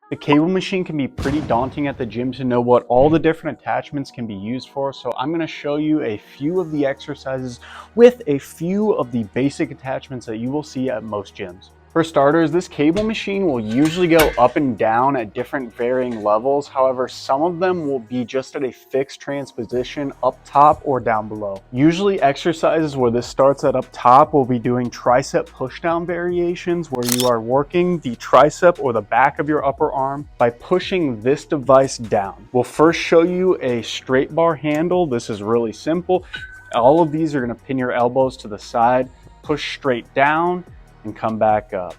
The cable machine can be pretty daunting at the gym to know what all the different attachments can be used for, so I'm going to show you a few of the exercises with a few of the basic attachments that you will see at most gyms. For starters, this cable machine will usually go up and down at different varying levels. However, some of them will be just at a fixed transposition up top or down below. Usually exercises where this starts at up top will be doing tricep pushdown variations where you are working the tricep or the back of your upper arm by pushing this device down. We'll first show you a straight bar handle. This is really simple. All of these are going to pin your elbows to the side, push straight down, and come back up,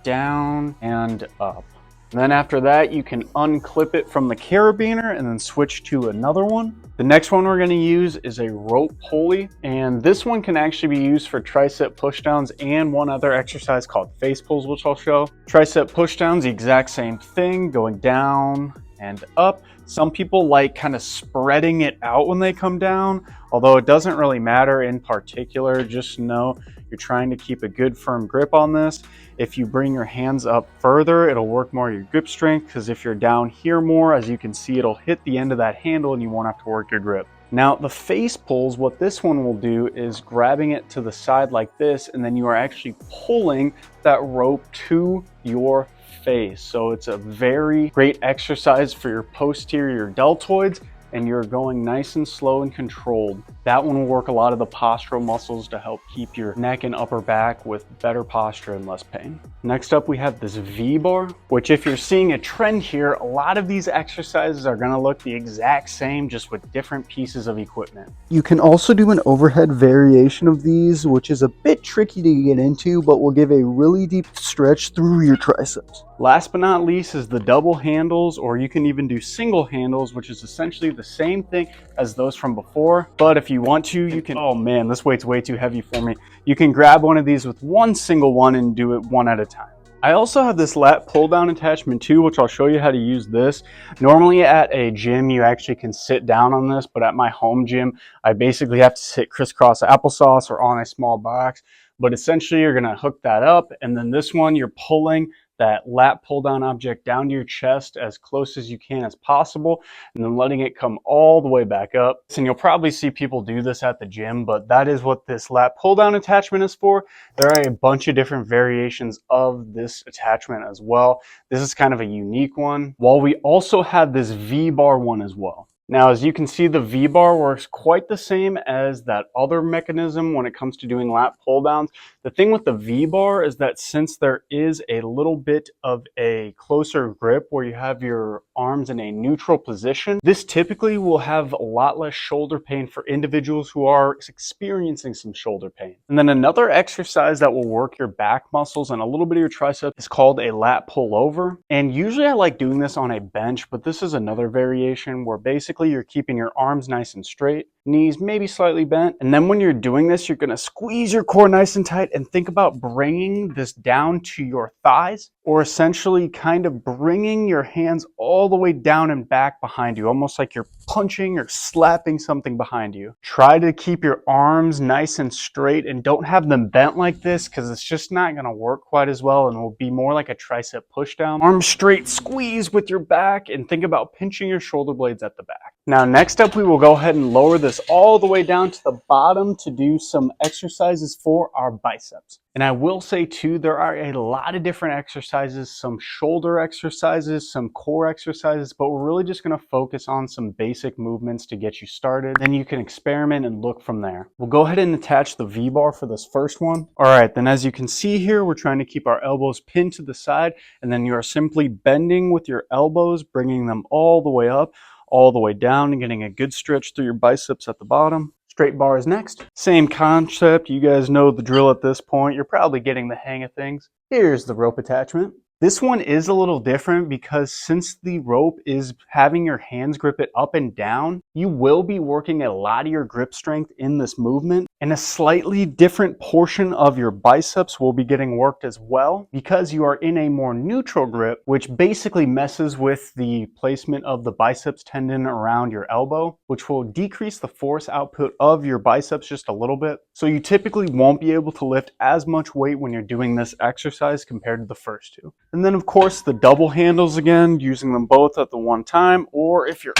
down and up. And then after that, you can unclip it from the carabiner and then switch to another one. The next one we're going to use is a rope pulley, and this one can actually be used for tricep pushdowns and one other exercise called face pulls, which I'll show. Tricep pushdowns, the exact same thing, going down and up. Some people like kind of spreading it out when they come down, although it doesn't really matter in particular. Just know you're trying to keep a good firm grip on this. If you bring your hands up further, it'll work more your grip strength, because if you're down here more, as you can see, it'll hit the end of that handle and you won't have to work your grip. Now the face pulls, what this one will do is grabbing it to the side like this, and then you are actually pulling that rope to your face. So it's a very great exercise for your posterior deltoids, and you're going nice and slow and controlled. That one will work a lot of the postural muscles to help keep your neck and upper back with better posture and less pain. Next up, we have this V-bar, which if you're seeing a trend here, a lot of these exercises are gonna look the exact same, just with different pieces of equipment. You can also do an overhead variation of these, which is a bit tricky to get into, but will give a really deep stretch through your triceps. Last but not least is the double handles, or you can even do single handles, which is essentially the same thing as those from before. But if you want to, you can, oh man, this weight's way too heavy for me. You can grab one of these with one single one and do it one at a time. I also have this lat pull down attachment too, which I'll show you how to use this. Normally at a gym, you actually can sit down on this, but at my home gym, I basically have to sit crisscross applesauce or on a small box. But essentially you're gonna hook that up, and then this one, you're pulling that lat pull down object down to your chest as close as you can as possible, and then letting it come all the way back up. And you'll probably see people do this at the gym, but that is what this lat pull down attachment is for. There are a bunch of different variations of this attachment as well. This is kind of a unique one, while we also have this V-bar one as well. Now, as you can see, the V-bar works quite the same as that other mechanism when it comes to doing lat pull downs. The thing with the V-bar is that since there is a little bit of a closer grip where you have your arms in a neutral position, this typically will have a lot less shoulder pain for individuals who are experiencing some shoulder pain. And then another exercise that will work your back muscles and a little bit of your tricep is called a lat pull over. And usually I like doing this on a bench, but this is another variation where basically you're keeping your arms nice and straight, knees maybe slightly bent, and then when you're doing this, you're going to squeeze your core nice and tight and think about bringing this down to your thighs, or essentially kind of bringing your hands all the way down and back behind you, almost like you're punching or slapping something behind you. Try to keep your arms nice and straight and don't have them bent like this, because it's just not going to work quite as well and will be more like a tricep push down. Arms straight, squeeze with your back, and think about pinching your shoulder blades at the back. Now next up, we will go ahead and lower this all the way down to the bottom to do some exercises for our biceps. And I will say too, there are a lot of different exercises, some shoulder exercises, some core exercises, but we're really just going to focus on some basic movements to get you started. Then you can experiment and look from there. We'll go ahead and attach the V-bar for this first one. All right, then as you can see here, we're trying to keep our elbows pinned to the side, and then you are simply bending with your elbows, bringing them all the way up, all the way down, and getting a good stretch through your biceps at the bottom. Straight bar is next. Same concept. You guys know the drill at this point. You're probably getting the hang of things. Here's the rope attachment. This one is a little different because since the rope is having your hands grip it up and down, you will be working a lot of your grip strength in this movement, and a slightly different portion of your biceps will be getting worked as well because you are in a more neutral grip, which basically messes with the placement of the biceps tendon around your elbow, which will decrease the force output of your biceps just a little bit. So you typically won't be able to lift as much weight when you're doing this exercise compared to the first two. And then of course the double handles again, using them both at the one time, or if you're,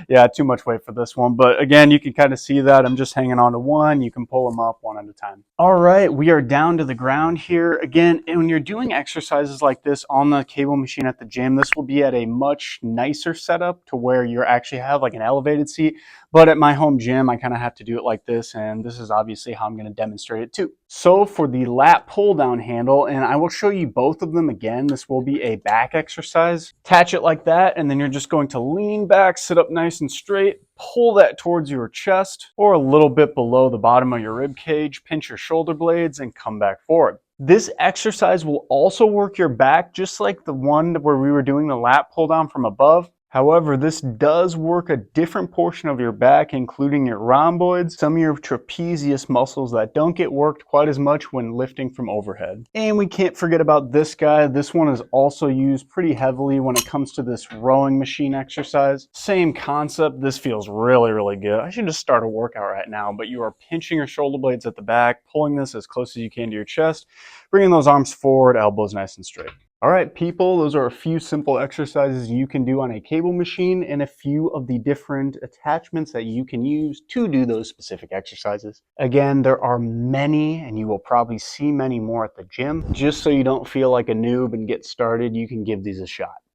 yeah, too much weight for this one. But again, you can kind of see that I'm just hanging on to one. You can pull them up one at a time. All right, we are down to the ground here. Again, and when you're doing exercises like this on the cable machine at the gym, this will be at a much nicer setup to where you actually have like an elevated seat. But at my home gym, I kind of have to do it like this, and this is obviously how I'm going to demonstrate it too. So for the lat pull down handle, and I will show you both of them again, this will be a back exercise. Attach it like that, and then you're just going to lean back, sit up nice and straight, pull that towards your chest or a little bit below the bottom of your rib cage, pinch your shoulder blades, and come back forward. This exercise will also work your back just like the one where we were doing the lat pull down from above. However, this does work a different portion of your back, including your rhomboids, some of your trapezius muscles that don't get worked quite as much when lifting from overhead. And we can't forget about this guy. This one is also used pretty heavily when it comes to this rowing machine exercise. Same concept. This feels really, really good. I should just start a workout right now, but you are pinching your shoulder blades at the back, pulling this as close as you can to your chest, bringing those arms forward, elbows nice and straight. All right, people, those are a few simple exercises you can do on a cable machine and a few of the different attachments that you can use to do those specific exercises. Again, there are many, and you will probably see many more at the gym. Just so you don't feel like a noob and get started, you can give these a shot.